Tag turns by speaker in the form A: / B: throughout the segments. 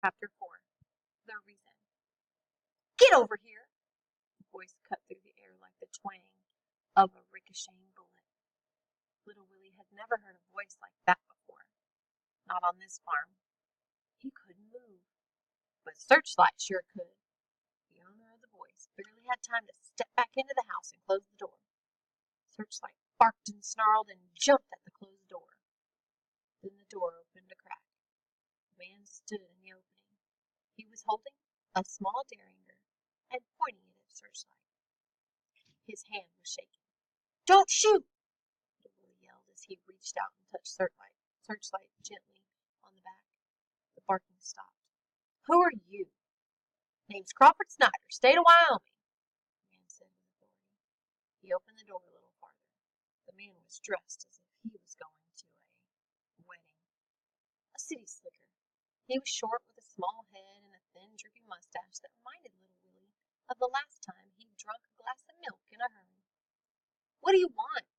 A: Chapter 4. The Reason. Get over here! The voice cut through the air like the twang of a ricocheting bullet. Little Willie had never heard a voice like that before. Not on this farm. He couldn't move. But Searchlight sure could. The owner of the voice barely had time to step back into the house and close the door. Searchlight barked and snarled and jumped at the closed door. Then the door opened a crack. The man stood in the opening. He was holding a small derringer and pointing it at Searchlight. His hand was shaking. "Don't shoot!" Little Willie yelled as he reached out and touched Searchlight gently on the back. The barking stopped. "Who are you?" "Name's Crawford Snyder, state of Wyoming," the man said with authority. He opened the door a little farther. The man was dressed as if he was going to a wedding. A city slicker. He was short with a small head and a thin, droopy mustache that reminded Little Willie of the last time he'd drunk a glass of milk in a hurry. "What do you want?"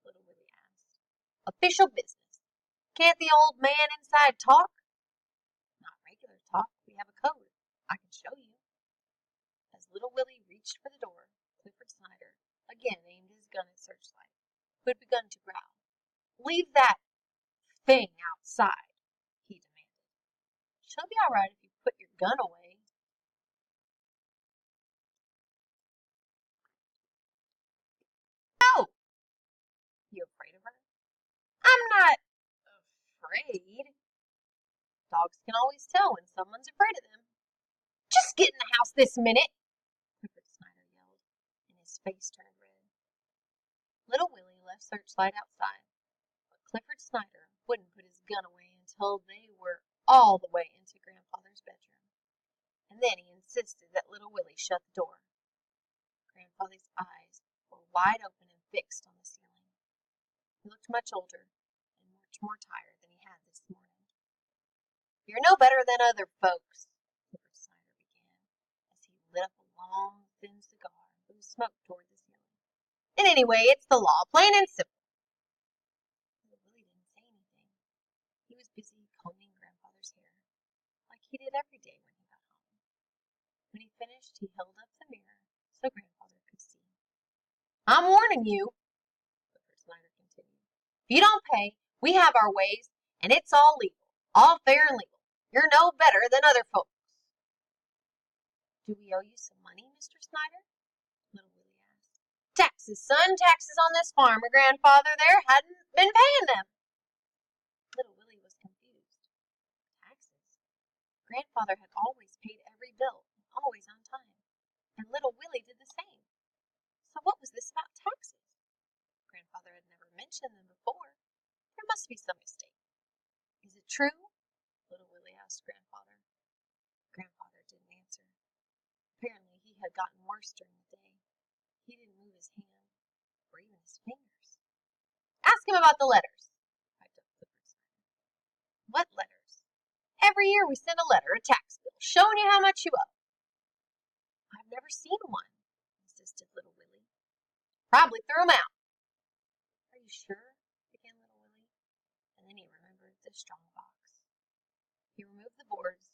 A: Little Willie asked. "Official business. Can't the old man inside talk?" "Not regular talk. We have a code. I can show you." As Little Willie reached for the door, Clifford Snyder again aimed his gun at Searchlight, who had begun to growl. "Leave that thing outside," he demanded. "She'll be all right if you put your gun away." "No!" "You afraid of her?" "I'm not afraid." Dogs can always tell when someone's afraid of them. "Just get in the house this minute!" Clifford Snyder yelled, and his face turned red. Little Willie left Searchlight outside, but Clifford Snyder wouldn't put his gun away until they were all the way into Grandfather's bedroom. And then he insisted that Little Willie shut the door. Grandfather's eyes were wide open and fixed on the ceiling. He looked much older and much more tired than he had this morning. "You're no better than other folks," Clifford Snyder began, as he lit up a long, thin cigar and blew smoke toward the ceiling. "And anyway, it's the law, plain and simple." Little Willie didn't say anything. He was busy combing Grandfather's hair, like he did every day when he got home. When he finished, he held up the mirror so Grandfather could see. "I'm warning you," Clifford Snyder continued. "If you don't pay, we have our ways, and it's all legal, all fair and legal. You're no better than other folks." "Do we owe you some money, Mr. Snyder?" Little Willie asked. "Taxes, son, taxes on this farm. Your grandfather there hadn't been paying them." Little Willie was confused. Taxes? Grandfather had always paid every bill, always on time, and Little Willie did the same. So what was this about taxes? Grandfather had never mentioned them before. There must be some mistake. "Is it true?" Little Willie asked Grandfather. Grandfather didn't answer. Apparently he had gotten worse during the day. He didn't move his hand, or even his fingers. "Ask him about the letters," piped up Clifford Snyder. "What letters?" "Every year we send a letter, a tax bill, showing you how much you owe." "I've never seen one," insisted Little Willie. "Probably threw 'em out." "Are you sure?" began Little Willie, and then he remembered the strong box. He removed the boards,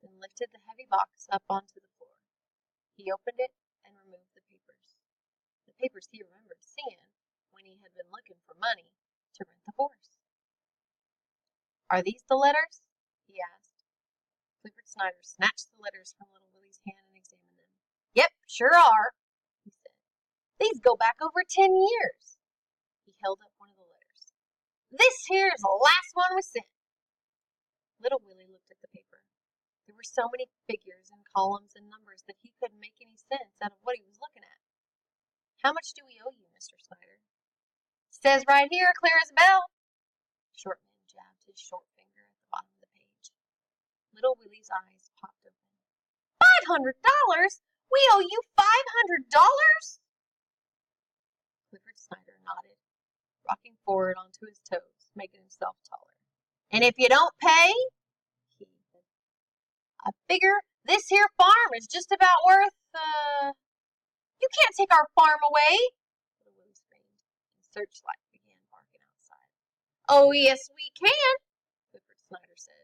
A: then lifted the heavy box up onto the floor. He opened it and removed the papers. The papers he remembered seeing when he had been looking for money to rent the horse. "Are these the letters?" he asked. Clifford Snyder snatched the letters from Little Willie's hand and examined them. "Yep, sure are," he said. "These go back over 10 years. He held up one of the letters. "This here's the last one we sent." Little Willie looked at the paper. There were so many figures and columns and numbers that he couldn't make any sense out of what he was looking at. "How much do we owe you, Mr. Snyder?" "Says right here, clear as a bell." Shortman jabbed his short finger at the bottom of the page. Little Willie's eyes popped open. $500? We owe you $500? Clifford Snyder nodded, rocking forward onto his toes, making himself taller. "And if you don't pay," he said, "I figure this here farm is just about worth, You can't take our farm away," Little Willie screamed, and Searchlight began barking outside. "Oh, yes, we can," Clifford Snyder said.